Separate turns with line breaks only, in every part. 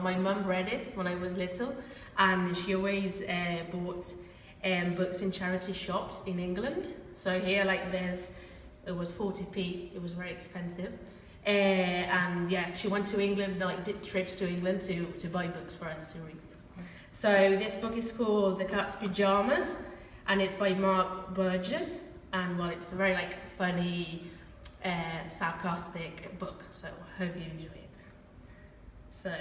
my mum read it when I was little, and she always bought books in charity shops in England. So here, like, it was 40p. It was very expensive. And yeah, she went to England, like did trips to England to buy books for us to read. So this book is called The Cat's Pyjamas, and it's by Burgess. And well, it's a very like funny, sarcastic book. So I hope you enjoy it. So,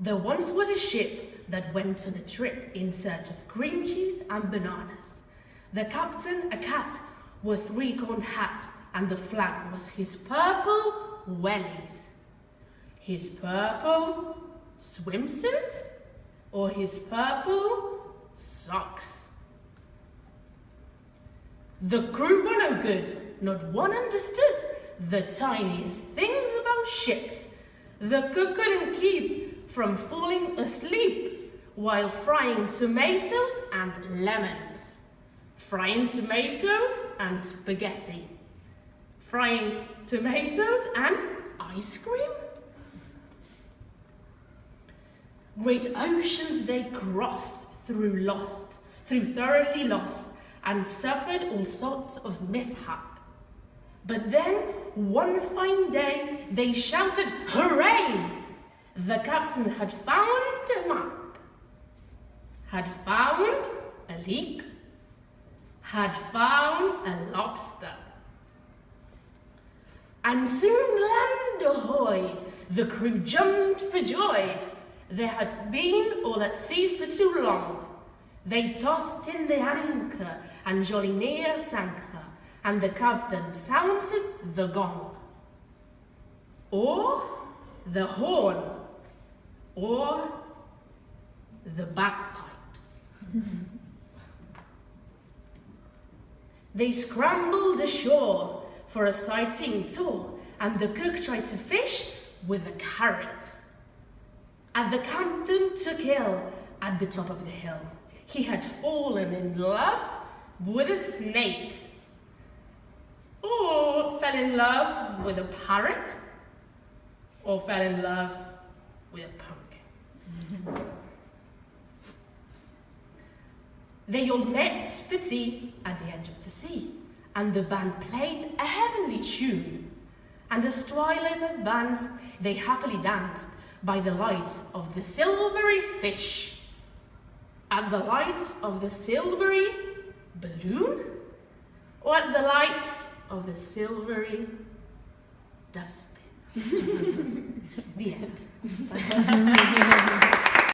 there once was a ship that went on a trip in search of cream cheese and bananas. The captain, a cat with three-corned hat, and the flag was his purple wellies. His purple swimsuit or his purple socks. The crew were no good, not one understood the tiniest things about ships. The cook couldn't keep from falling asleep while frying tomatoes and lemons. Frying tomatoes and spaghetti. Frying tomatoes and ice cream. Great oceans they crossed, through thoroughly lost, and suffered all sorts of mishap. But then, one fine day, they shouted, "Hooray!" The captain had found a map, had found a leak, had found a lobster. And soon land ahoy, the crew jumped for joy. They had been all at sea for too long. They tossed in the anchor and jolly near sank her, and the captain sounded the gong, or the horn, or the bagpipes. They scrambled ashore for a sighting tour, and the cook tried to fish with a carrot. And the captain took ill at the top of the hill. He had fallen in love with a snake, or fell in love with a parrot, or fell in love with a pumpkin. They all met for tea at the edge of the sea, and the band played a heavenly tune. And as twilight advanced, they happily danced by the lights of the silvery fish. At the lights of the silvery balloon, or at the lights of the silvery dustbin. The end.